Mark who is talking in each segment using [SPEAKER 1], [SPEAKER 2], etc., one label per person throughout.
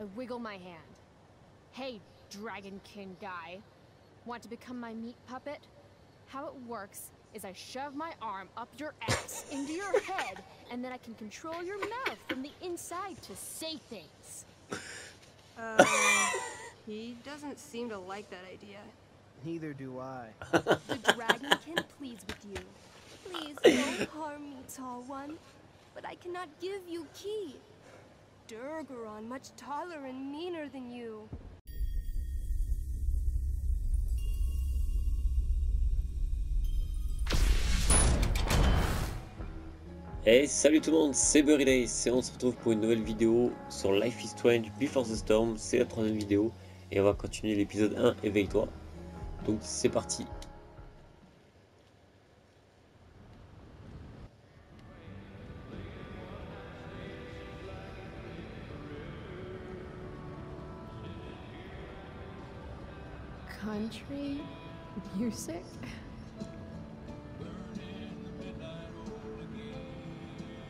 [SPEAKER 1] I wiggle my hand. Hey, dragonkin guy. Want to become my meat puppet? How it works is I shove my arm up your ass into your head, and then I can control your mouth from the inside to say things.
[SPEAKER 2] He doesn't seem to like that idea.
[SPEAKER 3] Neither do I.
[SPEAKER 2] The dragonkin pleads with you. Please don't harm me, tall one. But I cannot give you key. Durgaron much taller and meaner than you.
[SPEAKER 4] Hey, salut tout le monde, c'est Days et on se retrouve pour une nouvelle vidéo sur Life is Strange Before the Storm. C'est la troisième vidéo et on va continuer l'épisode 1, éveille-toi. Donc c'est parti.
[SPEAKER 1] Country music?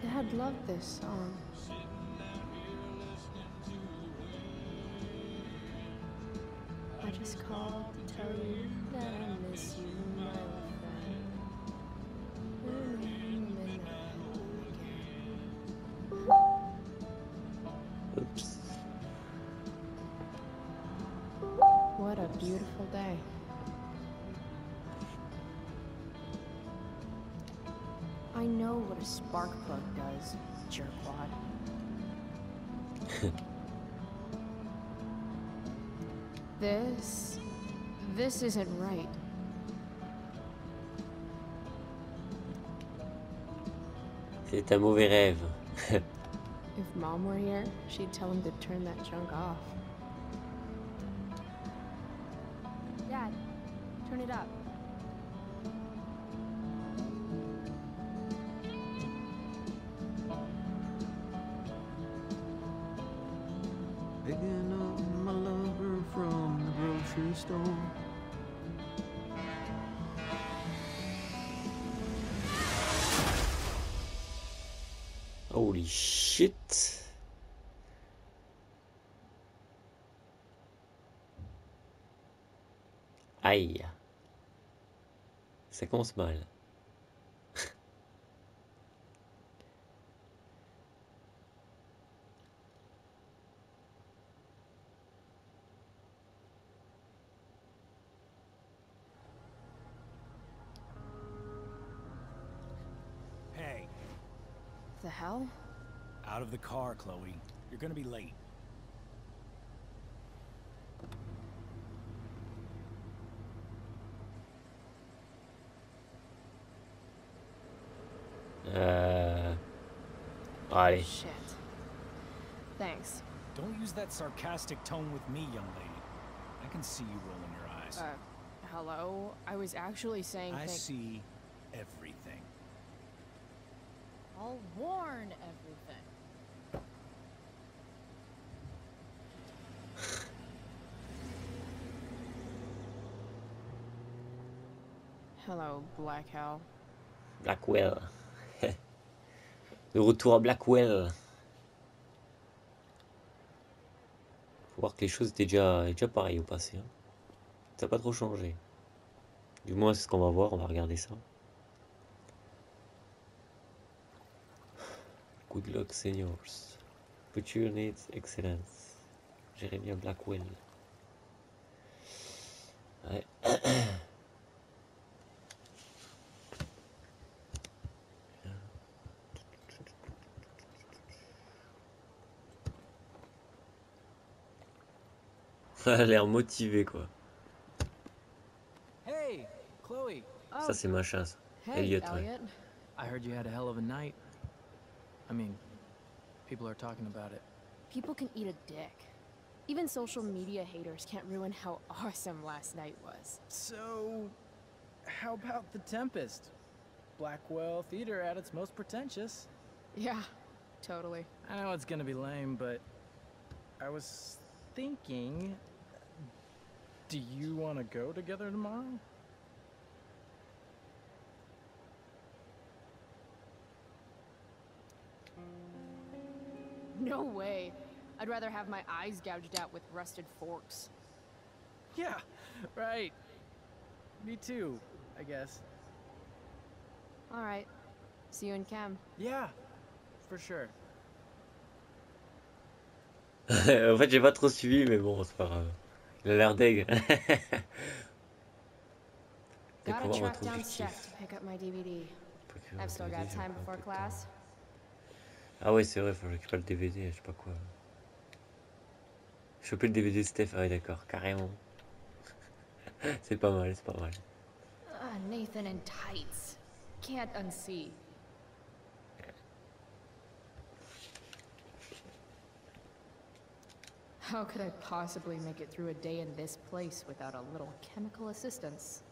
[SPEAKER 1] Dad loved this song. I just called to tell you that I miss you, my old friend.
[SPEAKER 4] Oops.
[SPEAKER 1] What a beautiful day. I know what a spark plug does, jerkwad. This isn't right.
[SPEAKER 4] C'est un mauvais rêve.
[SPEAKER 1] If Mom were here, she'd tell him to turn that junk off. Dad, turn it up.
[SPEAKER 3] Picking up my lover from the grocery store.
[SPEAKER 4] Holy shit. Aïe. Ça commence mal.
[SPEAKER 5] Hey,
[SPEAKER 1] The hell?
[SPEAKER 5] out of the car, Chloe. You're gonna be late.
[SPEAKER 4] Allez.
[SPEAKER 1] Shit. Thanks.
[SPEAKER 5] Don't use that sarcastic tone with me, young lady. I can see you rolling your eyes.
[SPEAKER 1] Hello? I was actually saying
[SPEAKER 5] I see everything.
[SPEAKER 1] I'll warn everything. Hello,
[SPEAKER 4] Blackwell. De retour à Blackwell. Faut voir que les choses étaient déjà pareilles au passé. Hein. Ça n'a pas trop changé. Du moins, c'est ce qu'on va voir. On va regarder ça. Good luck, seniors. Future needs excellence. Jeremiah Blackwell. Ouais. Elle a l'air motivée, quoi.
[SPEAKER 6] Hey, Chloe.
[SPEAKER 4] Ça, c'est machin, ça.
[SPEAKER 1] Hey,
[SPEAKER 4] Elliot, ouais.
[SPEAKER 1] Elliot.
[SPEAKER 6] I heard you had a hell of a night. I mean, people are talking about it.
[SPEAKER 1] People can eat a dick. Even social media haters can't ruin how awesome last night was.
[SPEAKER 6] So, how about the Tempest? Blackwell Theater at its most pretentious.
[SPEAKER 1] Yeah, totally.
[SPEAKER 6] I know it's gonna be lame, but I was thinking, do you want to go together tomorrow?
[SPEAKER 1] No way. I'd rather have my eyes gouged out with rusted forks.
[SPEAKER 6] Yeah, right. Me too, I guess.
[SPEAKER 1] All right. See you in chem.
[SPEAKER 6] Yeah, for sure.
[SPEAKER 4] En fait, j'ai pas trop suivi, mais bon, c'est pas grave. Il a l'air deg. C'est
[SPEAKER 1] Gotta
[SPEAKER 4] comment
[SPEAKER 1] track
[SPEAKER 4] votre
[SPEAKER 1] down
[SPEAKER 4] objectif?
[SPEAKER 1] Steph to pick up my DVD.
[SPEAKER 4] Procurer
[SPEAKER 1] I've
[SPEAKER 4] le
[SPEAKER 1] still
[SPEAKER 4] DVD,
[SPEAKER 1] got
[SPEAKER 4] j'ai
[SPEAKER 1] time
[SPEAKER 4] encore un
[SPEAKER 1] before
[SPEAKER 4] peu de
[SPEAKER 1] class.
[SPEAKER 4] temps. Ah ouais, c'est vrai, faut que je récupère le DVD, je sais pas quoi. Choper le DVD de Steph, ah ouais, d'accord, carrément. C'est pas mal, c'est pas mal.
[SPEAKER 1] Nathan in tights. Can't unsee. How could I possibly make it through a day in this place without a little chemical assistance?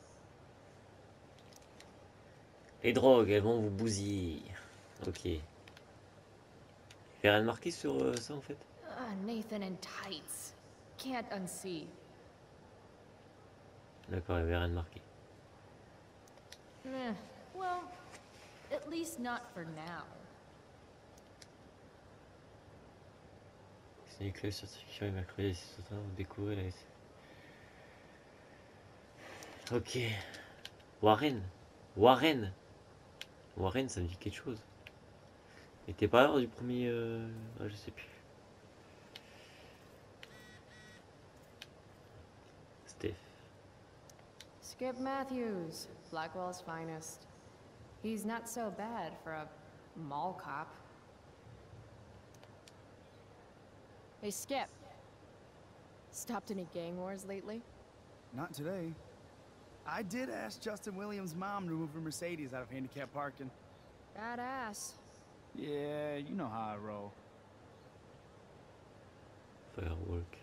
[SPEAKER 4] Les drogues, elles vont vous bousiller. Ok. Il y a rien de marqué sur ça en fait?
[SPEAKER 1] Nathan in tights. Can't unsee.
[SPEAKER 4] D'accord, il y avait rien de marqué.
[SPEAKER 1] Well, at least not for now.
[SPEAKER 4] C'est une clé certification et mercredi 6 vous découvrez la S. Ok. Warren. Warren. Warren, ça me dit quelque chose. Il était pas lors du premier... Ah, je sais plus. Steph.
[SPEAKER 1] Skip Matthews, Blackwell's finest. He's not so bad for a mall cop. Hey, Skip. Stopped any gang wars lately?
[SPEAKER 7] Not today. I did ask Justin Williams' mom to move her Mercedes out of handicap parking.
[SPEAKER 1] Badass.
[SPEAKER 7] Yeah, you know how I roll.
[SPEAKER 4] Firework.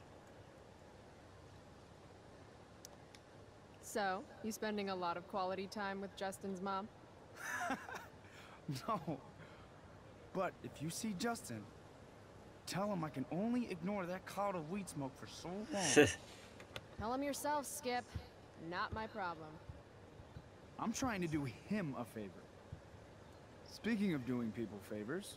[SPEAKER 1] So, you spending a lot of quality time with Justin's mom?
[SPEAKER 7] No. But if you see Justin, tell him I can only ignore that cloud of weed smoke for so long.
[SPEAKER 1] Tell him yourself, Skip. Not my problem.
[SPEAKER 7] I'm trying to do him a favor. Speaking of doing people favors...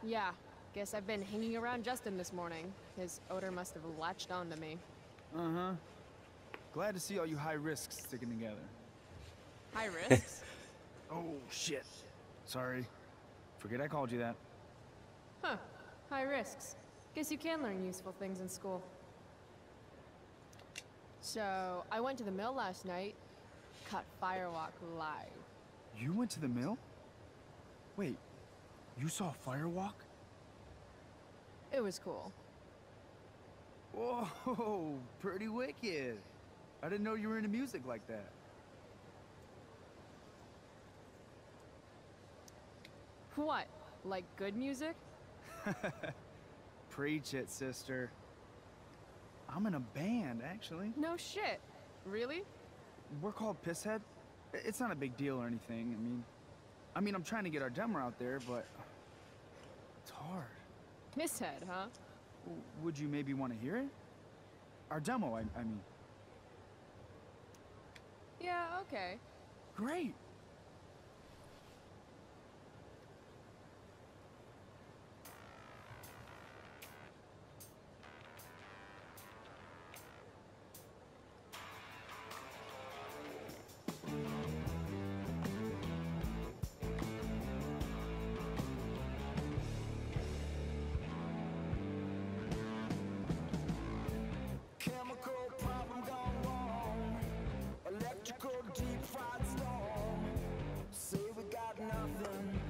[SPEAKER 1] Yeah. Guess I've been hanging around Justin this morning. His odor must have latched onto me.
[SPEAKER 7] Uh-huh. Glad to see all you high risks sticking together.
[SPEAKER 1] High risks?
[SPEAKER 7] Oh, shit. Sorry. Forget I called you that.
[SPEAKER 1] Huh. High risks. Guess you can learn useful things in school. So, I went to the mill last night. Caught Firewalk live.
[SPEAKER 7] You went to the mill? Wait, you saw Firewalk?
[SPEAKER 1] It was cool.
[SPEAKER 7] Whoa, pretty wicked. I didn't know you were into music like that.
[SPEAKER 1] What? Like good music?
[SPEAKER 7] Preach it, sister. I'm in a band, actually.
[SPEAKER 1] No shit. Really?
[SPEAKER 7] We're called Pisshead. It's not a big deal or anything. I mean, I'm trying to get our demo out there, but it's hard.
[SPEAKER 1] Pisshead, huh?
[SPEAKER 7] Would you maybe want to hear it? Our demo, I mean.
[SPEAKER 1] Yeah, okay.
[SPEAKER 7] Great.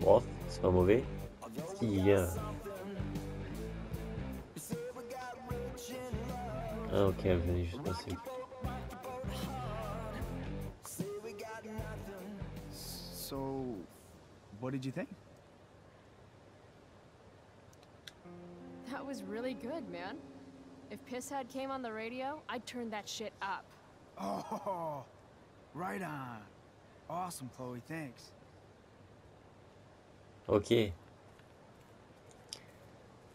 [SPEAKER 4] Bon, c'est pas mauvais. Il y a... Ah ok, elle venait juste passer.
[SPEAKER 7] So, what did you think?
[SPEAKER 1] That was really good, man. If Pisshead came on the radio, I'd turn that shit up.
[SPEAKER 7] Oh, right on. Awesome, Chloe, thanks.
[SPEAKER 4] Ok.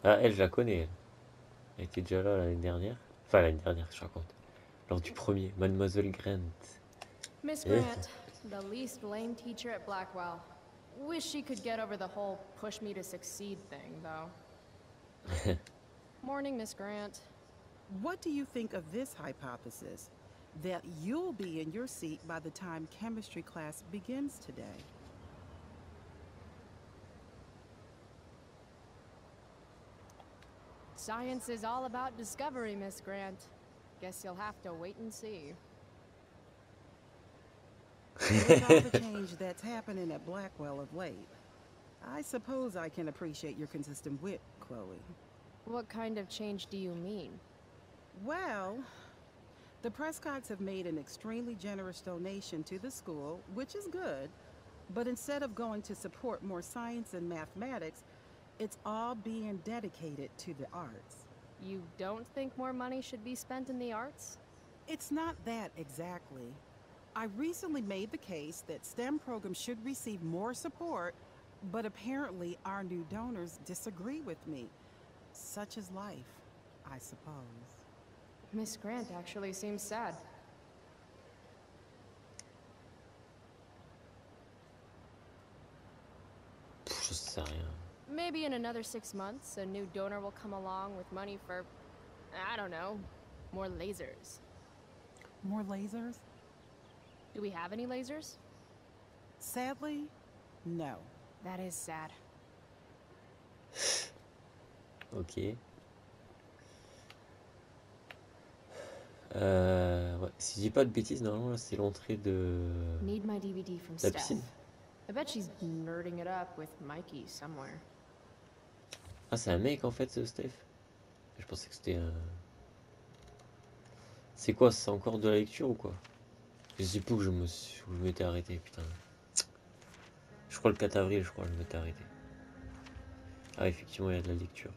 [SPEAKER 4] Ah, elle, je la connais, elle. Elle était déjà là l'année dernière. Enfin, l'année dernière, je raconte. Lors du premier, Mademoiselle Grant.
[SPEAKER 1] Miss Grant, the least lame teacher at Blackwell. Wish she could get over the whole push me to succeed thing, though. Morning, Miss Grant.
[SPEAKER 8] What do you think of this hypothesis? That you'll be in your seat by the time chemistry class begins today.
[SPEAKER 1] Science is all about discovery, Miss Grant. Guess you'll have to wait and see.
[SPEAKER 8] With all the change that's happening at Blackwell of late, I suppose I can appreciate your consistent wit, Chloe.
[SPEAKER 1] What kind of change do you mean?
[SPEAKER 8] Well, the Prescotts have made an extremely generous donation to the school, which is good, but instead of going to support more science and mathematics, it's all being dedicated to the arts.
[SPEAKER 1] You don't think more money should be spent in the arts?
[SPEAKER 8] It's not that exactly. I recently made the case that STEM programs should receive more support, but apparently our new donors disagree with me. Such is life, I suppose.
[SPEAKER 1] Miss Grant actually seems sad.
[SPEAKER 4] Je sais rien.
[SPEAKER 1] Maybe in another 6 months, a new donor will come along with money for, I don't know, more lasers.
[SPEAKER 8] More lasers?
[SPEAKER 1] Do we have any lasers?
[SPEAKER 8] Sadly, no.
[SPEAKER 1] That is sad.
[SPEAKER 4] Ok. Ouais. Si je dis pas de bêtises, normalement là c'est l'entrée de
[SPEAKER 1] Need my DVD from
[SPEAKER 4] la
[SPEAKER 1] Steph.
[SPEAKER 4] piscine.
[SPEAKER 1] I bet she's nerding it up with Mikey somewhere.
[SPEAKER 4] Ah, c'est un mec en fait, ce Steph. Je pensais que c'était un. C'est quoi? C'est encore de la lecture ou quoi? Je sais plus où je m'étais arrêté, putain. Je crois le 4 avril, je crois, je m'étais arrêté. Ah, effectivement, il y a de la lecture.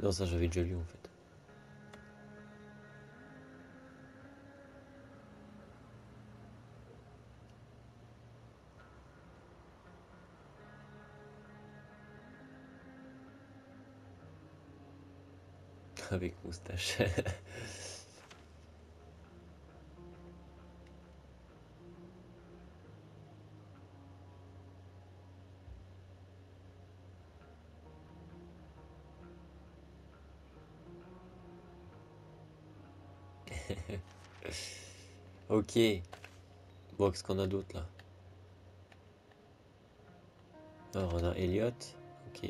[SPEAKER 4] Non, ça j'avais déjà lu en fait. Avec moustache. Ok. Bon, qu'est-ce qu'on a d'autre là? Alors, on a Elliot. Ok.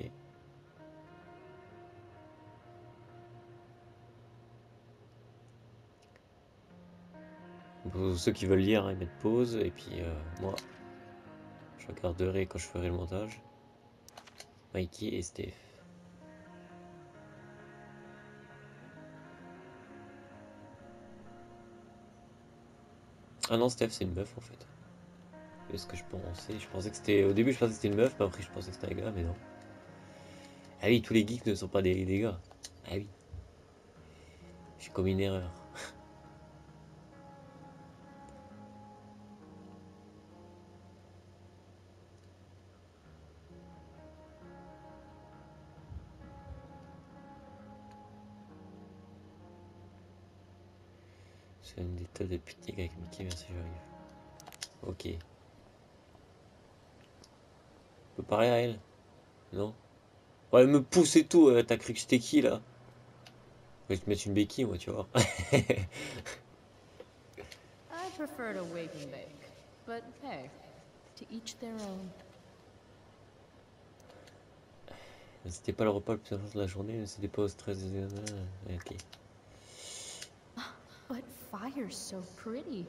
[SPEAKER 4] Pour ceux qui veulent lire, ils mettent pause. Et puis, moi, je regarderai quand je ferai le montage. Mikey et Steph. Ah non, Steph, c'est une meuf en fait. C'est ce que je pensais. Je pensais que c'était. Au début, je pensais que c'était une meuf, mais après, je pensais que c'était un gars, mais non. Ah oui, tous les geeks ne sont pas des gars. Ah oui. J'ai commis une erreur. C'est une des tas de pique-nique avec Mickey, merci, j'arrive. Ok. On peut parler à elle? Non? Ouais, elle me pousse et tout, t'as cru que j'étais qui là? Je vais te mettre une béquille, moi, tu vois.
[SPEAKER 1] I prefer to wake and bake. But hey, to each their own.
[SPEAKER 4] C'était pas le repas le plus important de la journée, c'était pas au stress des. Ok.
[SPEAKER 1] But fire's so pretty.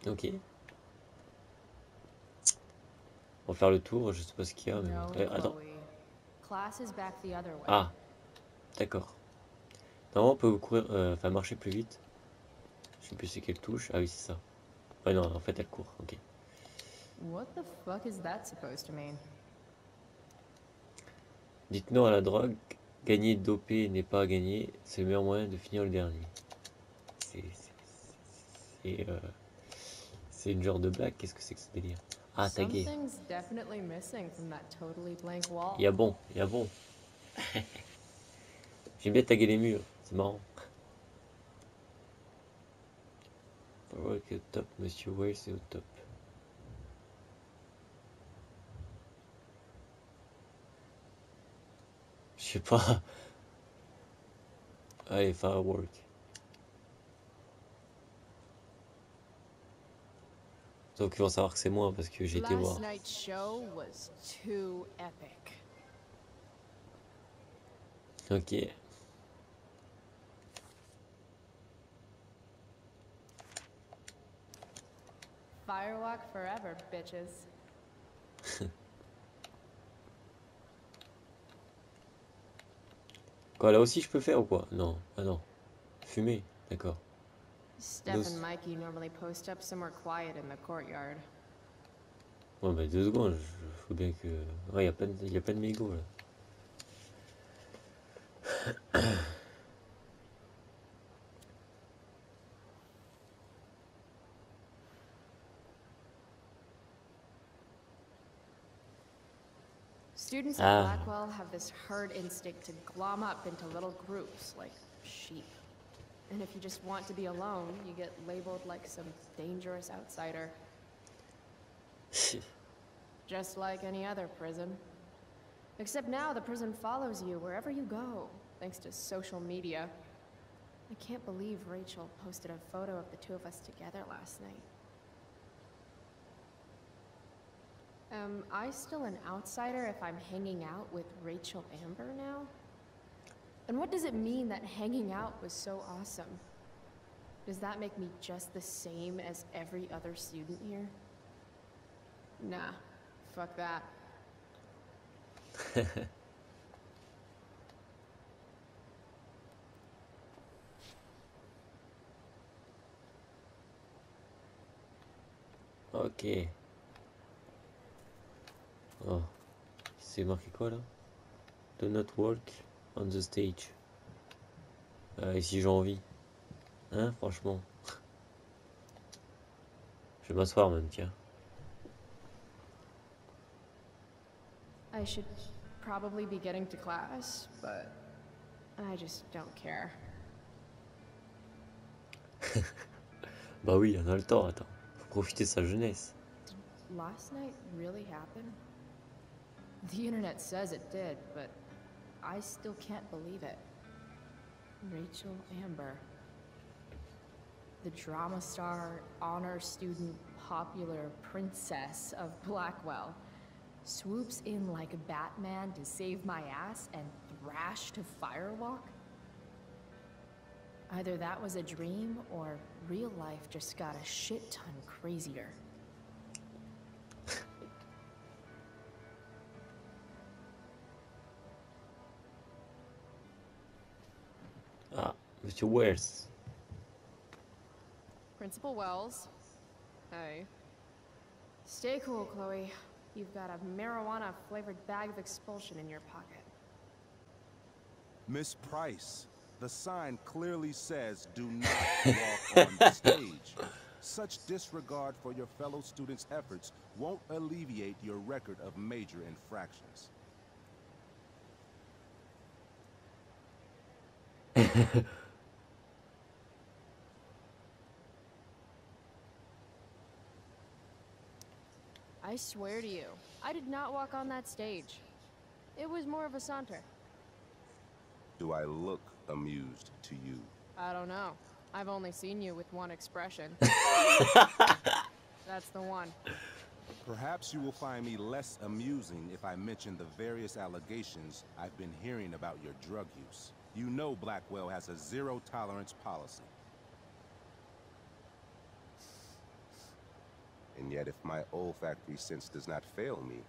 [SPEAKER 4] Ok. On va faire le tour, je sais pas ce qu'il y a, mais.
[SPEAKER 1] No,
[SPEAKER 4] Attends.
[SPEAKER 1] Chloe. Class is back the other way.
[SPEAKER 4] Ah, d'accord. Normalement, on peut courir, enfin marcher plus vite. Je sais plus c'est quelle touche. Ah oui, c'est ça. Ouais, non, en fait, elle court. Ok.
[SPEAKER 1] What the fuck is that supposed to mean?
[SPEAKER 4] Dites non à la drogue. Gagner dopé n'est pas à gagner. C'est le meilleur moyen de finir le dernier. C'est une genre de blague. Qu'est-ce que c'est que ce délire? Ah, tagué.
[SPEAKER 1] Something's definitely missing from that totally blank wall.
[SPEAKER 4] Il y a bon, il y a bon. J'aime bien taguer les murs. C'est marrant. Work au top, Monsieur Wells est au top. sais pas. Allez, firework. Donc ils vont savoir que c'est moi parce que j'ai été voir.
[SPEAKER 1] Last night's show was too epic.
[SPEAKER 4] Ok.
[SPEAKER 1] Firewalk forever, bitches.
[SPEAKER 4] Quoi, là aussi je peux faire ou quoi? Non, ah non. Fumer, d'accord.
[SPEAKER 1] Steph
[SPEAKER 4] Those-
[SPEAKER 1] and Mikey normally post up somewhere quiet in the courtyard.
[SPEAKER 4] Ouais, bah 2 secondes, faut bien que. Ouais, y a plein de mégots là.
[SPEAKER 1] Students at Blackwell have this herd instinct to glom up into little groups like sheep. And if you just want to be alone, you get labeled like some dangerous outsider. Just like any other prison. Except now the prison follows you wherever you go, thanks to social media. I can't believe Rachel posted a photo of the two of us together last night. Am I still an outsider if I'm hanging out with Rachel Amber now? And what does it mean that hanging out was so awesome? Does that make me just the same as every other student here? Nah, fuck that.
[SPEAKER 4] Ok. Oh. C'est marqué quoi là? Do not work on the stage. Et si j'ai envie? Hein, franchement. Je vais m'asseoir même, tiens.
[SPEAKER 1] I should probably be getting to class, but I just don't care.
[SPEAKER 4] Bah oui, on a le temps, attends. Faut profiter de sa jeunesse.
[SPEAKER 1] Did last night really happen? The internet says it did, but I still can't believe it. Rachel Amber. The drama star, honor student, popular princess of Blackwell swoops in like Batman to save my ass and thrash to Firewalk? Either that was a dream or real life just got a shit ton crazier.
[SPEAKER 4] Ah, Monsieur Wells.
[SPEAKER 1] Principal Wells. Hey. Stay cool, Chloe. You've got a marijuana-flavored bag of expulsion in your pocket.
[SPEAKER 9] Miss Price, the sign clearly says do not walk on the stage. Such disregard for your fellow students' efforts won't alleviate your record of major infractions.
[SPEAKER 1] I swear to you, I did not walk on that stage. It was more of a saunter.
[SPEAKER 9] Do I look amused to you?
[SPEAKER 1] I don't know. I've only seen you with one expression. That's the one.
[SPEAKER 9] Perhaps you will find me less amusing if I mention the various allegations I've been hearing about your drug use. You know Blackwell has a zero-tolerance policy. And yet if my olfactory sense does not fail me,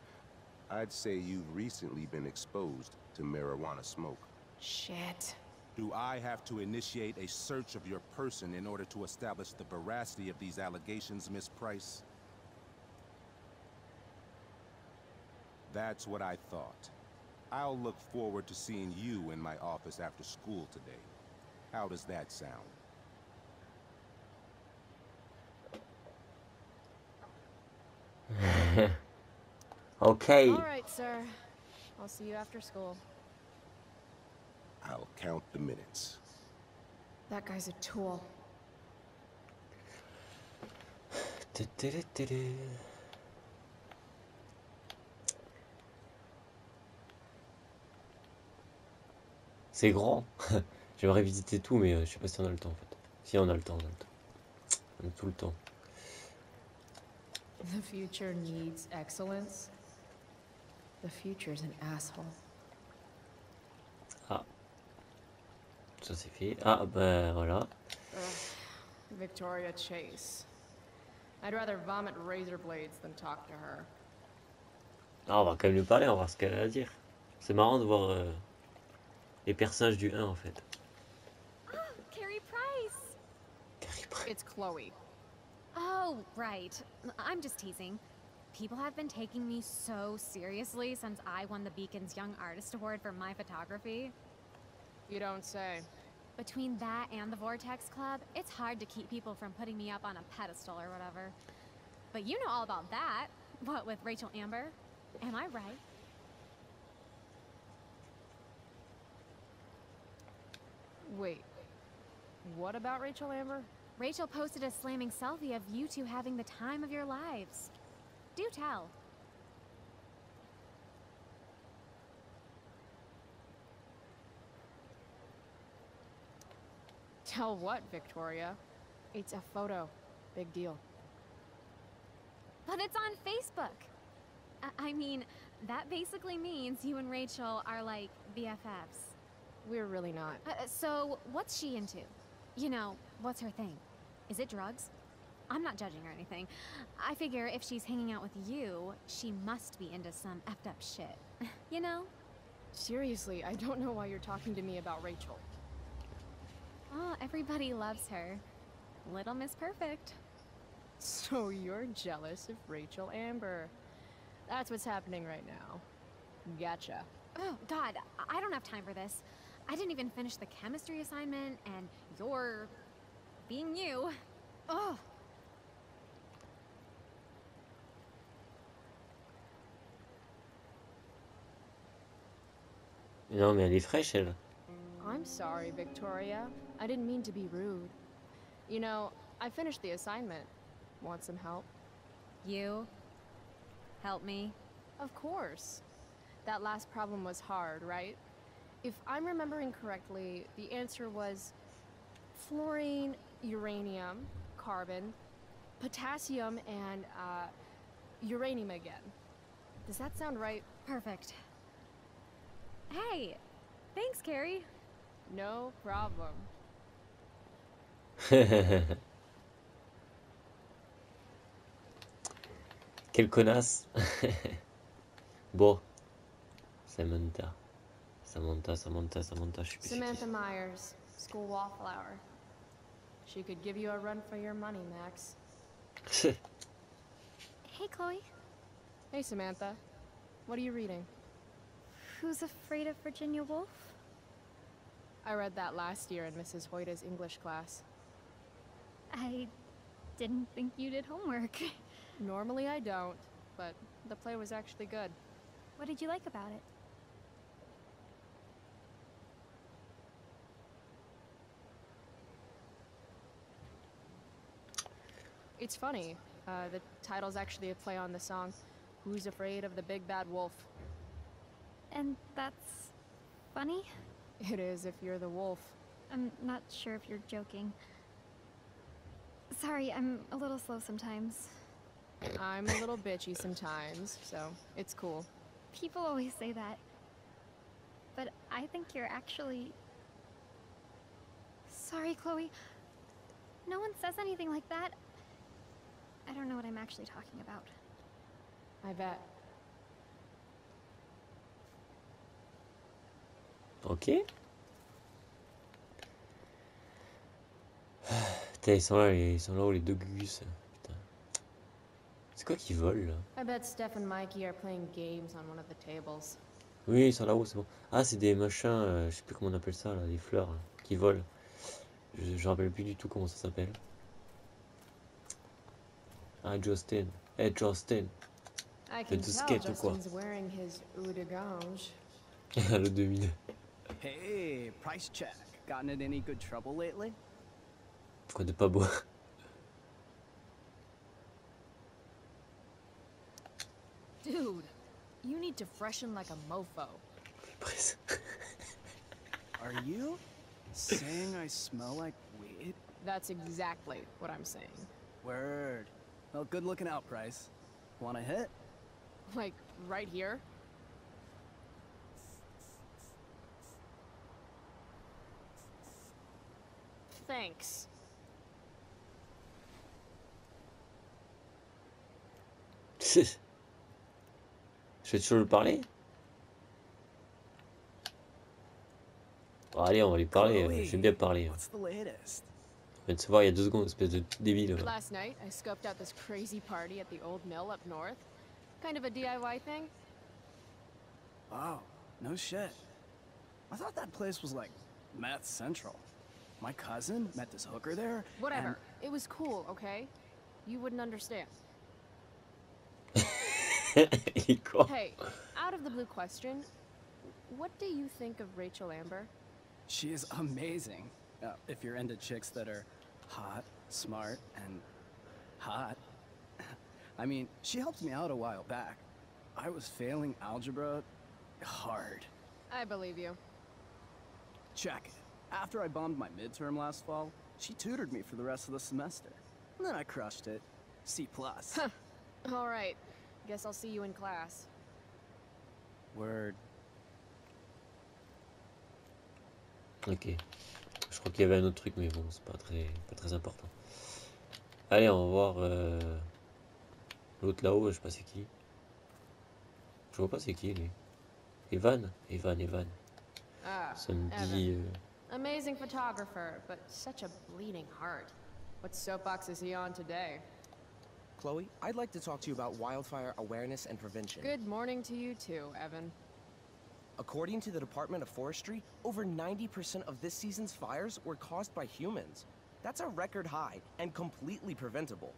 [SPEAKER 9] I'd say you've recently been exposed to marijuana smoke.
[SPEAKER 1] Shit.
[SPEAKER 9] Do I have to initiate a search of your person in order to establish the veracity of these allegations, Miss Price? That's what I thought. I'll look forward to seeing you in my office after school today. How does that sound?
[SPEAKER 4] Okay.
[SPEAKER 1] All right, sir. I'll see you after school.
[SPEAKER 9] I'll count the minutes.
[SPEAKER 1] That guy's a tool.
[SPEAKER 4] C'est grand. J'aimerais visiter tout, mais je sais pas si on a le temps en fait. Si on a le temps, on a le temps. On a tout le temps.
[SPEAKER 1] The future needs excellence. The future's an asshole.
[SPEAKER 4] Ah. Ça c'est fait. Ah bah voilà.
[SPEAKER 1] Victoria Chase. I'd rather vomit razor blades than talk to her.
[SPEAKER 4] Ah, on va quand même lui parler, on va voir ce qu'elle a à dire. C'est marrant de voir les personnages du 1 en fait.
[SPEAKER 2] Carrie Price!
[SPEAKER 4] Carrie Price.
[SPEAKER 1] It's Chloe.
[SPEAKER 10] Oh, right. I'm just teasing. People have been taking me so seriously since I won the Beacon's Young Artist Award for my photography.
[SPEAKER 1] You don't say.
[SPEAKER 10] Between that and the Vortex Club, it's hard to keep people from putting me up on a pedestal or whatever. But you know all about that. What, with Rachel Amber? Am I right?
[SPEAKER 1] Wait. What about Rachel Amber?
[SPEAKER 10] Rachel posted a slamming selfie of you two having the time of your lives. Do tell.
[SPEAKER 1] Tell what, Victoria? It's a photo. Big deal.
[SPEAKER 10] But it's on Facebook. I mean, that basically means you and Rachel are like BFFs.
[SPEAKER 1] We're really not.
[SPEAKER 10] So, what's she into? You know, what's her thing? Is it drugs? I'm not judging or anything. I figure if she's hanging out with you, she must be into some effed up shit. You know?
[SPEAKER 1] Seriously, I don't know why you're talking to me about Rachel.
[SPEAKER 10] Oh, everybody loves her. Little Miss Perfect.
[SPEAKER 1] So you're jealous of Rachel Amber. That's what's happening right now. Gotcha.
[SPEAKER 10] Oh, God, I don't have time for this. I didn't even finish the chemistry assignment, and you're... being you. Oh.
[SPEAKER 4] Non mais elle est fraîche elle.
[SPEAKER 1] I'm sorry, Victoria. I didn't mean to be rude. You know, I finished the assignment. Want some help?
[SPEAKER 10] You? Help me?
[SPEAKER 1] Of course. That last problem was hard, right? If I'm remembering correctly, the answer was fluorine, uranium, carbon, potassium, and uranium again. Does that sound right?
[SPEAKER 10] Perfect. Hey, thanks, Carrie.
[SPEAKER 1] No problem.
[SPEAKER 4] Quelle connasse. Bon. Samantha. Samantha, je suis plus
[SPEAKER 1] Samantha Myers, school wallflower. She could give you a run for your money, Max.
[SPEAKER 2] Hey, Chloe.
[SPEAKER 1] Hey, Samantha. What are you reading?
[SPEAKER 2] Who's Afraid of Virginia Woolf?
[SPEAKER 1] I read that last year in Mrs. Hoyta's English class.
[SPEAKER 2] I didn't think you did homework.
[SPEAKER 1] Normally I don't, but the play was actually good.
[SPEAKER 2] What did you like about it?
[SPEAKER 1] It's funny. The title's actually a play on the song, Who's Afraid of the Big Bad Wolf?
[SPEAKER 2] And that's funny?
[SPEAKER 1] It is if you're the wolf.
[SPEAKER 2] I'm not sure if you're joking. Sorry, I'm a little slow sometimes.
[SPEAKER 1] I'm a little bitchy sometimes, so it's cool.
[SPEAKER 2] People always say that. But I think you're actually... Sorry, Chloe. No one says anything like that. I don't know what I'm actually talking about.
[SPEAKER 1] I bet.
[SPEAKER 4] Ok. Putain, ils sont là où les deux gus. Putain. C'est quoi qui vole là?
[SPEAKER 1] I bet Steph and Mikey are playing games on one of the tables.
[SPEAKER 4] Oui, ils sont là-haut, c'est bon. Ah, c'est des machins, je sais plus comment on appelle ça là, des fleurs là, qui volent. Je me rappelle plus du tout comment ça s'appelle. Ah, Justin. Hey, Justin.
[SPEAKER 1] I
[SPEAKER 4] Fais
[SPEAKER 1] can
[SPEAKER 4] du
[SPEAKER 1] tell
[SPEAKER 4] skate ou quoi?
[SPEAKER 1] Justin's wearing his eau de gange.
[SPEAKER 4] Le 2000.
[SPEAKER 3] Hey, price check. Gotten in any good trouble lately?
[SPEAKER 4] Quoi de pas beau?
[SPEAKER 1] Dude, you need to freshen like a mofo.
[SPEAKER 4] Presque.
[SPEAKER 7] Are you saying I smell like weed?
[SPEAKER 1] That's exactly what I'm saying.
[SPEAKER 7] Word. Well, good looking out, Price. Wanna hit?
[SPEAKER 1] Like, right here? Thanks.
[SPEAKER 4] Je vais toujours lui parler? Bon, allez, on va lui parler. J'aime bien parler.
[SPEAKER 7] What's the latest?
[SPEAKER 4] On vient de se voir il y a 2 secondes, espèce de débile.
[SPEAKER 1] Last night, I scoped out this crazy party at the old mill up north. Kind of a DIY thing.
[SPEAKER 7] Oh, no shit. I thought that place was like meth central. My cousin met this hooker there.
[SPEAKER 1] Whatever. It was cool, okay? You wouldn't understand. Hey, out of the blue question, what do you think of Rachel Amber?
[SPEAKER 7] She is amazing. If you're into chicks that are hot, smart, and hot. I mean, she helped me out a while back. I was failing algebra hard.
[SPEAKER 1] I believe you.
[SPEAKER 7] Check it. After I bombed my midterm last fall, she tutored me for the rest of the semester. And then I crushed it. C+.
[SPEAKER 1] All right. Guess I'll see you in class.
[SPEAKER 7] Word.
[SPEAKER 4] Ok. Je crois qu'il y avait un autre truc, mais bon, c'est pas très important. Allez, on va voir l'autre là-haut, je sais pas c'est qui. Je vois pas c'est qui lui. Evan.
[SPEAKER 1] Ah,
[SPEAKER 4] Ça me dit...
[SPEAKER 1] Amazing photographer, but such a bleeding heart. What soapbox is he on today?
[SPEAKER 11] Chloe, I'd like to talk to you about wildfire awareness and prevention.
[SPEAKER 1] Good morning to you too, Evan.
[SPEAKER 11] According to the Department of Forestry, over 90% of this season's fires were caused by humans. That's a record high and completely preventable.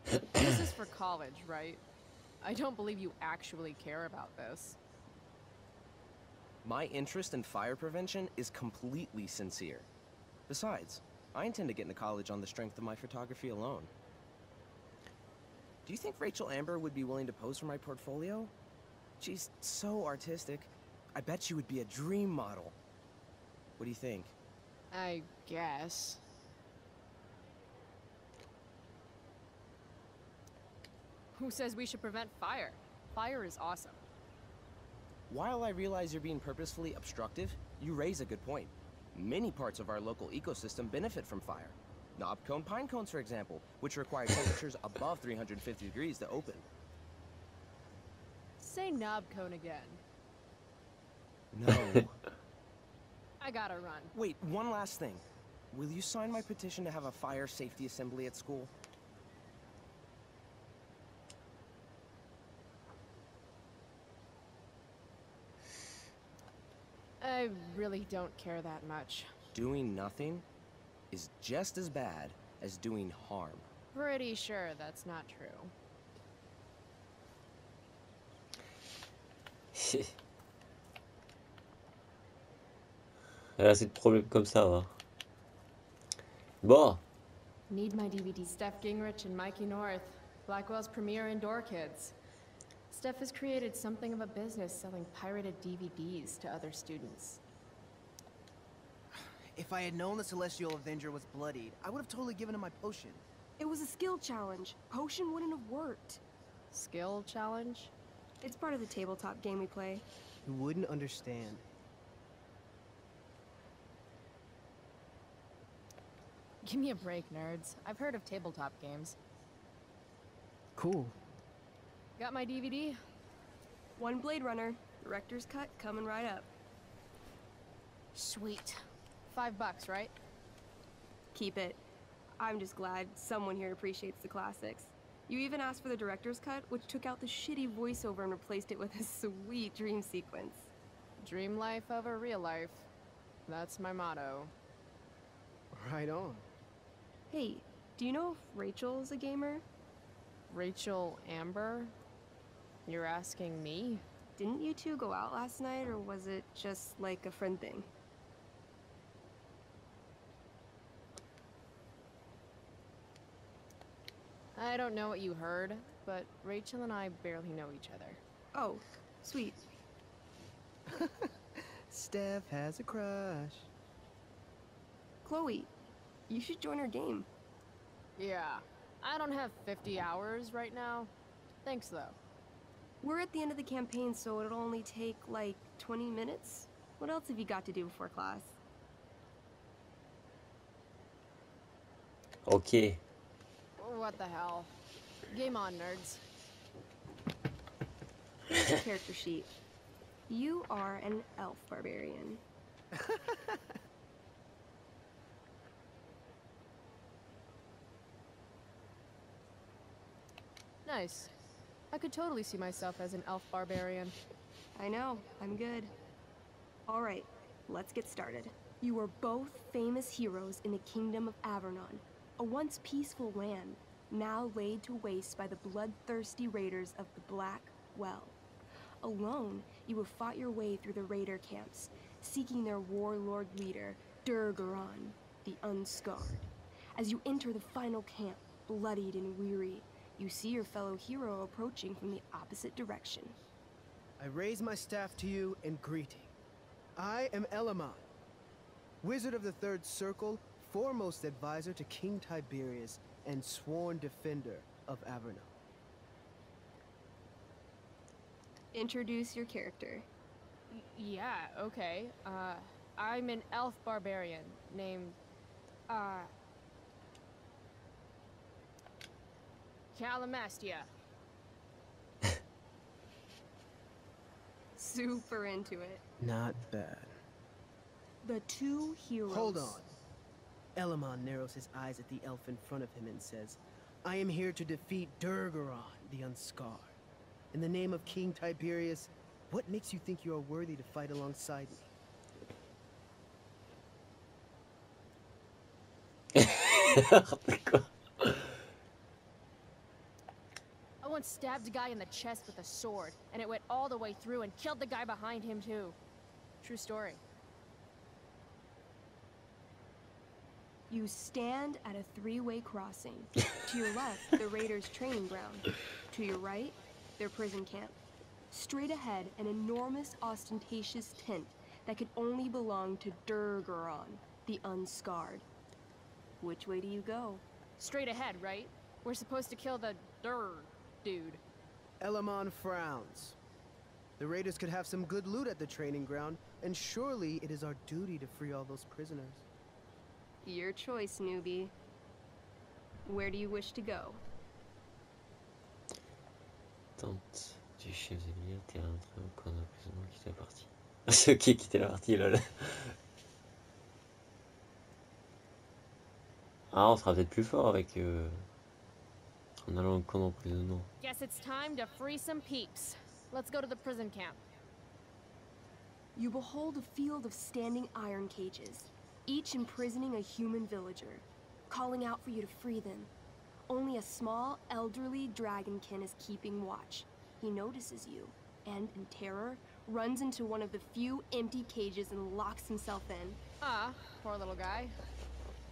[SPEAKER 1] This is for college, right? I don't believe you actually care about this.
[SPEAKER 11] My interest in fire prevention is completely sincere. Besides, I intend to get into college on the strength of my photography alone. Do you think Rachel Amber would be willing to pose for my portfolio? She's so artistic. I bet she would be a dream model. What do you think?
[SPEAKER 1] I guess. Who says we should prevent fire? Fire is awesome.
[SPEAKER 11] While I realize you're being purposefully obstructive, you raise a good point. Many parts of our local ecosystem benefit from fire. Knob cone pine cones, for example, which require temperatures above 350 degrees to open.
[SPEAKER 1] Say knob cone again.
[SPEAKER 11] No.
[SPEAKER 1] I gotta run.
[SPEAKER 11] Wait, one last thing. Will you sign my petition to have a fire safety assembly at school?
[SPEAKER 1] I really don't care that much.
[SPEAKER 11] Doing nothing is just as bad as doing harm.
[SPEAKER 1] Pretty sure that's not true.
[SPEAKER 4] Elle a assez de problèmes comme ça, va. Bon.
[SPEAKER 1] Need my DVD. Steph Gingrich and Mikey North, Blackwell's premier indoor kids. Steph has created something of a business selling pirated DVDs to other students.
[SPEAKER 12] If I had known the Celestial Avenger was bloodied, I would have totally given him my potion.
[SPEAKER 2] It was a skill challenge. Potion wouldn't have worked.
[SPEAKER 1] Skill challenge?
[SPEAKER 2] It's part of the tabletop game we play.
[SPEAKER 12] You wouldn't understand.
[SPEAKER 1] Give me a break, nerds. I've heard of tabletop games.
[SPEAKER 12] Cool.
[SPEAKER 1] Got my DVD?
[SPEAKER 2] One Blade Runner, director's cut coming right up.
[SPEAKER 1] Sweet. $5, right?
[SPEAKER 2] Keep it. I'm just glad someone here appreciates the classics. You even asked for the director's cut, which took out the shitty voiceover and replaced it with a sweet dream sequence.
[SPEAKER 1] Dream life over real life. That's my motto.
[SPEAKER 12] Right on.
[SPEAKER 2] Hey, do you know if Rachel's a gamer?
[SPEAKER 1] Rachel Amber? You're asking me?
[SPEAKER 2] Didn't you two go out last night, or was it just like a friend thing?
[SPEAKER 1] I don't know what you heard, but Rachel and I barely know each other.
[SPEAKER 2] Oh, sweet.
[SPEAKER 12] Steph has a crush.
[SPEAKER 2] Chloe, you should join our game.
[SPEAKER 1] Yeah, I don't have 50 hours right now. Thanks, though.
[SPEAKER 2] We're at the end of the campaign, so it'll only take, like, 20 minutes. What else have you got to do before class?
[SPEAKER 4] Ok.
[SPEAKER 1] What the hell? Game on, nerds.
[SPEAKER 2] Here's your character sheet. You are an elf barbarian.
[SPEAKER 1] Nice. I could totally see myself as an elf barbarian.
[SPEAKER 2] I know, I'm good. Alright, let's get started. You are both famous heroes in the Kingdom of Avernon, a once peaceful land, now laid to waste by the bloodthirsty raiders of the Blackwell. Alone, you have fought your way through the raider camps, seeking their warlord leader, Durgaron, the Unscarred. As you enter the final camp, bloodied and weary, you see your fellow hero approaching from the opposite direction.
[SPEAKER 12] I raise my staff to you in greeting. I am Elamon, Wizard of the Third Circle, foremost advisor to King Tiberius, and sworn defender of Avernon.
[SPEAKER 2] Introduce your character.
[SPEAKER 1] Yeah, okay. I'm an elf barbarian named, Calamastia.
[SPEAKER 2] Super into it.
[SPEAKER 12] Not bad.
[SPEAKER 2] The two heroes.
[SPEAKER 12] Hold on. Elamon narrows his eyes at the elf in front of him and says, I am here to defeat Durgaron, the Unscarred. In the name of King Tiberius, what makes you think you are worthy to fight alongside me?
[SPEAKER 1] I once stabbed a guy in the chest with a sword, and it went all the way through and killed the guy behind him too. True story.
[SPEAKER 2] You stand at a three-way crossing. To your left, the raiders' training ground. To your right, their prison camp. Straight ahead, an enormous, ostentatious tent that could only belong to Durgaron, the Unscarred. Which way do you go?
[SPEAKER 1] Straight ahead, right? We're supposed to kill the dude.
[SPEAKER 12] Elamon frowns. The raiders could have some good loot at the training ground, and surely it is our duty to free all those prisoners.
[SPEAKER 2] Your choice, newbie. Where do you wish to go?
[SPEAKER 4] Tente du chef d'Emilia, terrain d'entrée au camp d'emprisonnement, quitter la partie. C'est ok, quitter la partie, lol. Ah, on sera peut-être plus fort avec en allant au camp d'emprisonnement.
[SPEAKER 1] Guess it's time to free some peeps. Let's go to the prison camp.
[SPEAKER 2] You behold a field of standing iron cages, each imprisoning a human villager, calling out for you to free them. Only a small, elderly dragonkin is keeping watch. He notices you, and in terror, runs into one of the few empty cages and locks himself in.
[SPEAKER 1] Ah, poor little guy.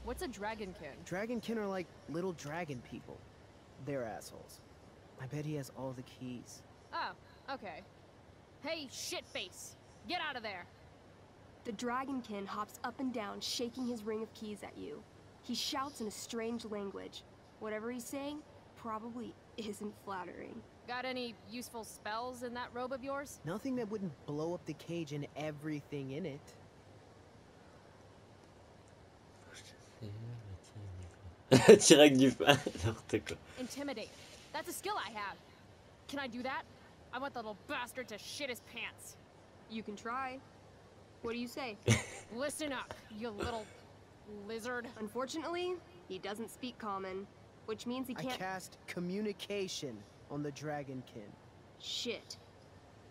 [SPEAKER 1] What's a dragonkin?
[SPEAKER 12] Dragonkin are like little dragon people. They're assholes. I bet he has all the keys.
[SPEAKER 1] Oh, okay. Hey, shitface! Get out of there!
[SPEAKER 2] The dragonkin hops up and down, shaking his ring of keys at you. He shouts in a strange language. Whatever he's saying probably isn't flattering.
[SPEAKER 1] Got any useful spells in that robe of yours?
[SPEAKER 12] Nothing that wouldn't blow up the cage and everything in it.
[SPEAKER 4] Tirer avec du feu. N'importe quoi.
[SPEAKER 1] Intimidate. That's a skill I have. Can I do that? I want the little bastard to shit his pants.
[SPEAKER 2] You can try. What do you say?
[SPEAKER 1] Listen up, you little lizard.
[SPEAKER 2] Unfortunately, he doesn't speak common, which means he can't—
[SPEAKER 12] I cast communication on the dragonkin.
[SPEAKER 2] Shit.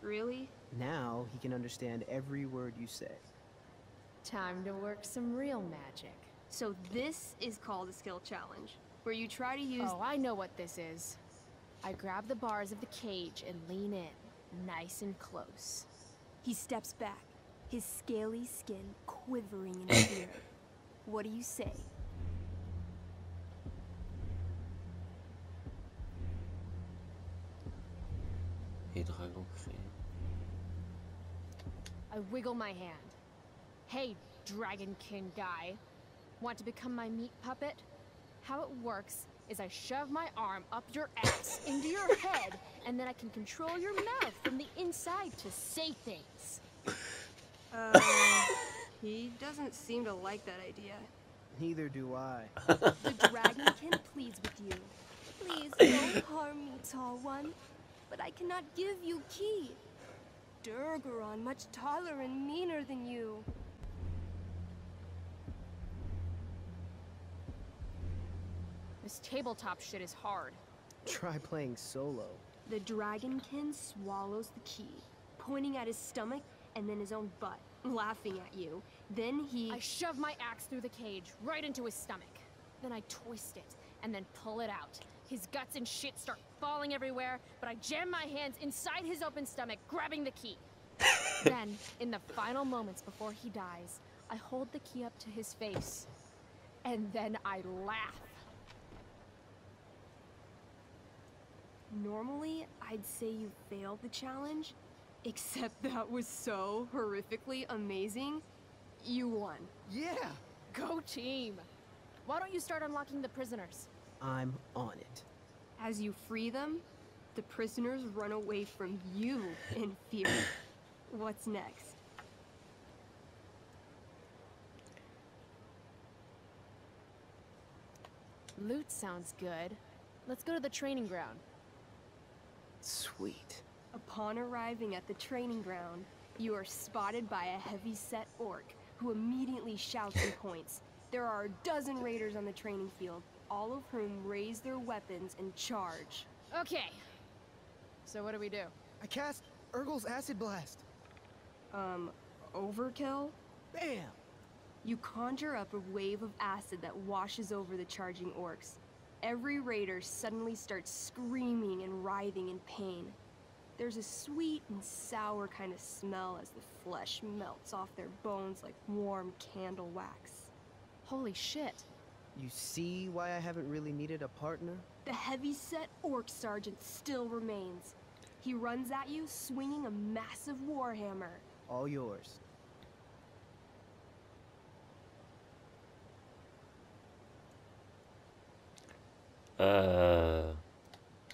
[SPEAKER 2] Really?
[SPEAKER 12] Now he can understand every word you say.
[SPEAKER 1] Time to work some real magic.
[SPEAKER 2] So this is called a skill challenge, where you try to use—
[SPEAKER 1] Oh, I know what this is. I grab the bars of the cage and lean in, nice and close.
[SPEAKER 2] He steps back, his scaly skin quivering in fear. What do you say?
[SPEAKER 1] I wiggle my hand. Hey, dragonkin guy. Want to become my meat puppet? How it works is I shove my arm up your ass into your head, and then I can control your mouth from the inside to say things.
[SPEAKER 2] He doesn't seem to like that idea.
[SPEAKER 12] Neither do I.
[SPEAKER 2] The dragonkin pleads with you. Please don't harm me, tall one. But I cannot give you key. Durgaron much taller and meaner than you.
[SPEAKER 1] This tabletop shit is hard.
[SPEAKER 12] Try playing solo.
[SPEAKER 2] The dragonkin swallows the key, pointing at his stomach and then his own butt, laughing at you. Then
[SPEAKER 1] I shove my axe through the cage, right into his stomach. Then I twist it, and then pull it out. His guts and shit start falling everywhere, but I jam my hands inside his open stomach, grabbing the key. Then, in the final moments before he dies, I hold the key up to his face. And then I laugh.
[SPEAKER 2] Normally, I'd say you failed the challenge, except that was so horrifically amazing. You won.
[SPEAKER 12] Yeah!
[SPEAKER 1] Go team! Why don't you start unlocking the prisoners?
[SPEAKER 12] I'm on it.
[SPEAKER 2] As you free them, the prisoners run away from you in fear. What's next?
[SPEAKER 1] Loot sounds good. Let's go to the training ground.
[SPEAKER 12] Sweet.
[SPEAKER 2] Upon arriving at the training ground, you are spotted by a heavy-set orc who immediately shouts and points. There are a dozen raiders on the training field, all of whom raise their weapons and charge.
[SPEAKER 1] Okay. So what do we do?
[SPEAKER 12] I cast Urgel's Acid Blast.
[SPEAKER 2] Overkill?
[SPEAKER 12] Bam!
[SPEAKER 2] You conjure up a wave of acid that washes over the charging orcs. Every raider suddenly starts screaming and writhing in pain. There's a sweet and sour kind of smell as the flesh melts off their bones like warm candle wax.
[SPEAKER 1] Holy shit.
[SPEAKER 12] You see why I haven't really needed a partner?
[SPEAKER 2] The heavy-set orc sergeant still remains. He runs at you swinging a massive warhammer.
[SPEAKER 12] All yours.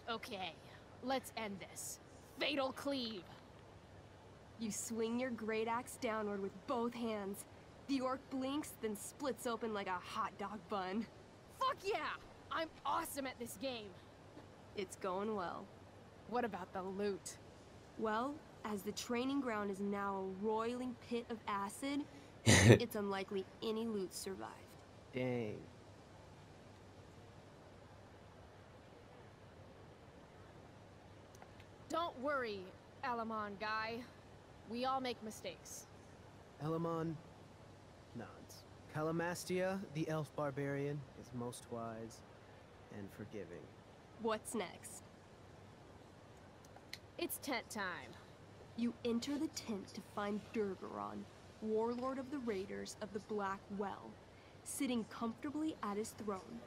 [SPEAKER 1] Okay, let's end this. Fatal cleave.
[SPEAKER 2] You swing your great axe downward with both hands. The orc blinks, then splits open like a hot dog bun.
[SPEAKER 1] Fuck yeah! I'm awesome at this game.
[SPEAKER 2] It's going well.
[SPEAKER 1] What about the loot?
[SPEAKER 2] Well, as the training ground is now a roiling pit of acid, it's unlikely any loot survived.
[SPEAKER 12] Dang.
[SPEAKER 1] Don't worry, Alamon guy. We all make mistakes.
[SPEAKER 12] Elamon nods. Calamastia, the elf barbarian, is most wise and forgiving.
[SPEAKER 2] What's next?
[SPEAKER 1] It's tent time.
[SPEAKER 2] You enter the tent to find Durgaron, warlord of the raiders of the Blackwell, sitting comfortably at his throne.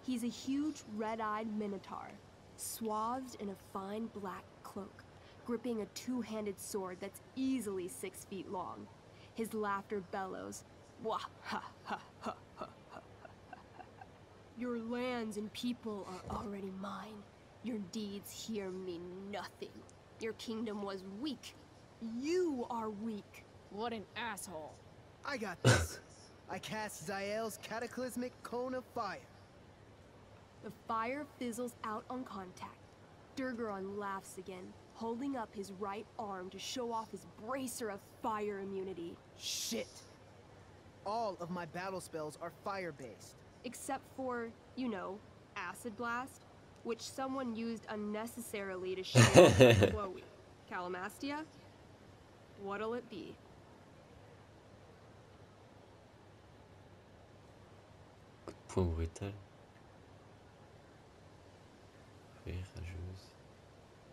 [SPEAKER 2] He's a huge red-eyed minotaur, swathed in a fine black cloak, gripping a two-handed sword that's easily 6 feet long. His laughter bellows, "Wah ha ha ha ha ha ha. Your lands and people are already mine. Your deeds here mean nothing. Your kingdom was weak. You are weak."
[SPEAKER 1] What an asshole.
[SPEAKER 12] I got this. I cast Zael's cataclysmic cone of fire.
[SPEAKER 2] The fire fizzles out on contact. Durgaron laughs again, holding up his right arm to show off his bracer of fire immunity.
[SPEAKER 12] Shit! All of my battle spells are fire-based.
[SPEAKER 2] Except for, you know, Acid Blast, which someone used unnecessarily to show off Chloe. Calamastia? What'll it be?
[SPEAKER 4] Point brutal. Rire, rageuse.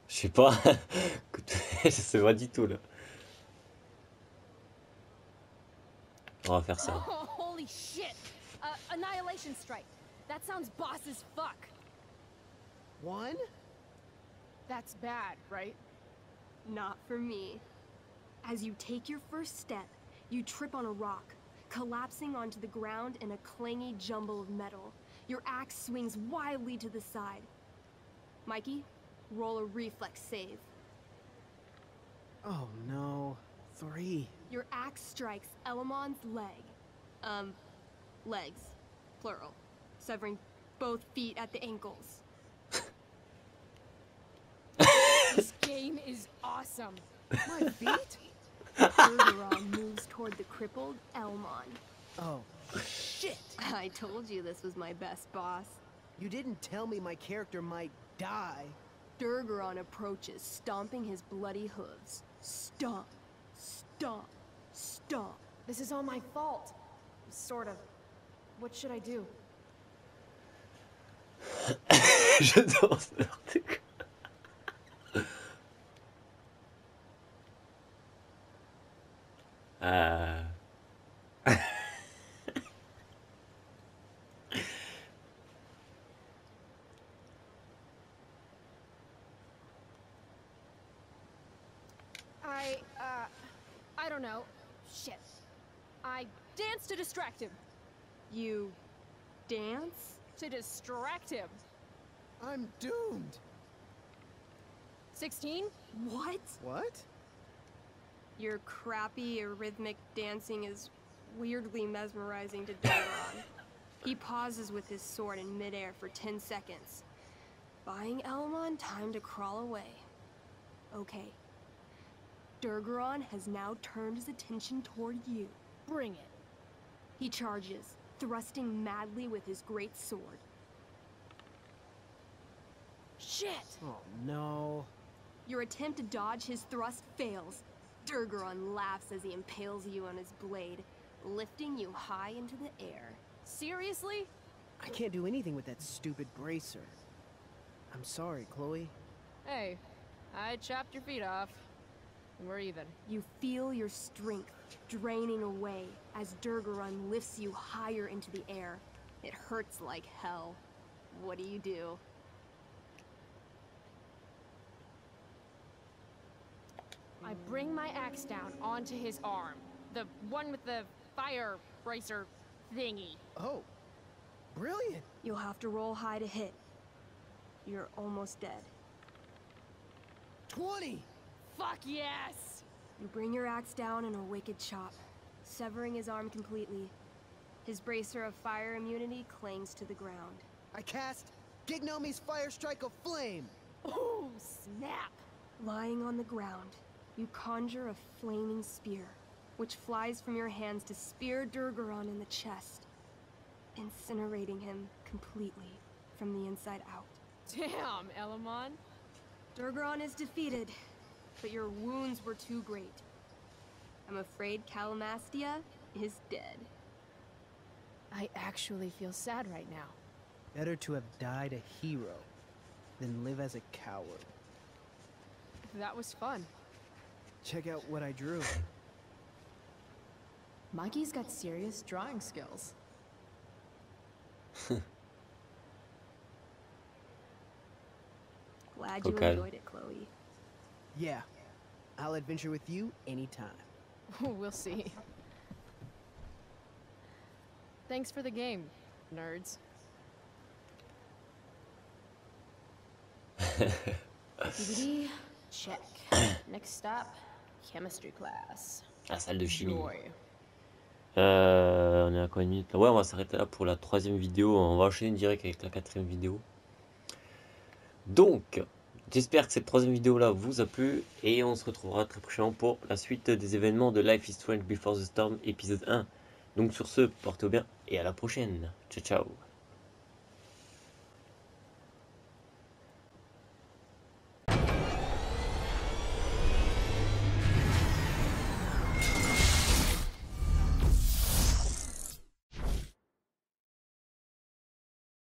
[SPEAKER 4] Je sais pas. Je sais pas du tout là. On va faire ça.
[SPEAKER 1] Oh, holy shit! Annihilation strike. That sounds boss as fuck.
[SPEAKER 12] One?
[SPEAKER 1] That's bad, right?
[SPEAKER 2] Not for me. As you take your first step, you trip on a rock, collapsing onto the ground in a clangy jumble of metal. Your axe swings wildly to the side. Mikey, roll a reflex save.
[SPEAKER 12] Oh no. 3.
[SPEAKER 2] Your axe strikes Elamon's leg. Legs. Plural. Severing both feet at the ankles.
[SPEAKER 1] This game is awesome.
[SPEAKER 2] My feet? Bergeron moves toward the crippled Elmon.
[SPEAKER 12] Oh, shit!
[SPEAKER 2] I told you this was my best boss.
[SPEAKER 12] You didn't tell me my character might die.
[SPEAKER 2] Durgaron approaches, stomping his bloody hooves. Stomp, stomp, stomp.
[SPEAKER 1] This is all my fault. Sort of. What should I do?
[SPEAKER 4] J'adore ce n'importe quoi.
[SPEAKER 1] I don't know. Shit. I dance to distract him.
[SPEAKER 2] You dance?
[SPEAKER 1] To distract him.
[SPEAKER 12] I'm doomed.
[SPEAKER 1] 16?
[SPEAKER 2] What?
[SPEAKER 12] What?
[SPEAKER 2] Your crappy, arrhythmic dancing is weirdly mesmerizing to Durgaron. He pauses with his sword in midair for 10 seconds, buying Elmon time to crawl away. Okay. Durgaron has now turned his attention toward you.
[SPEAKER 1] Bring it.
[SPEAKER 2] He charges, thrusting madly with his great sword.
[SPEAKER 1] Shit!
[SPEAKER 12] Oh no.
[SPEAKER 2] Your attempt to dodge his thrust fails. Durgaron laughs as he impales you on his blade, lifting you high into the air.
[SPEAKER 1] Seriously?
[SPEAKER 12] I can't do anything with that stupid bracer. I'm sorry, Chloe.
[SPEAKER 1] Hey, I chopped your feet off. We're even.
[SPEAKER 2] You feel your strength draining away as Durgaron lifts you higher into the air. It hurts like hell. What do?
[SPEAKER 1] I bring my axe down onto his arm. The one with the fire bracer thingy.
[SPEAKER 12] Oh, brilliant.
[SPEAKER 2] You'll have to roll high to hit. You're almost dead.
[SPEAKER 12] 20!
[SPEAKER 1] Fuck yes!
[SPEAKER 2] You bring your axe down in a wicked chop, severing his arm completely. His bracer of fire immunity clings to the ground.
[SPEAKER 12] I cast Gignomi's Fire Strike of Flame!
[SPEAKER 1] Ooh, snap!
[SPEAKER 2] Lying on the ground, you conjure a flaming spear, which flies from your hands to spear Durgaron in the chest, incinerating him completely from the inside out.
[SPEAKER 1] Damn, Elamon.
[SPEAKER 2] Durgaron is defeated, but your wounds were too great. I'm afraid Calamastia is dead.
[SPEAKER 1] I actually feel sad right now.
[SPEAKER 12] Better to have died a hero than live as a coward.
[SPEAKER 1] That was fun.
[SPEAKER 12] Check out what I drew.
[SPEAKER 1] Mikey's got serious drawing skills.
[SPEAKER 2] Glad you
[SPEAKER 4] Okay.
[SPEAKER 2] enjoyed it, Chloe.
[SPEAKER 12] Yeah, I'll adventure with you anytime.
[SPEAKER 1] We'll see. Thanks for the game, nerds. DVD, check. Next stop, chemistry class.
[SPEAKER 4] La salle de chimie.
[SPEAKER 1] Joy.
[SPEAKER 4] On est à combien de minutes là? Ouais, on va s'arrêter là pour la 3e vidéo. On va enchaîner direct avec la 4e vidéo. Donc, j'espère que cette 3e vidéo là vous a plu. Et on se retrouvera très prochainement pour la suite des événements de Life is Strange Before the Storm épisode 1. Donc sur ce, portez-vous bien et à la prochaine. Ciao ciao.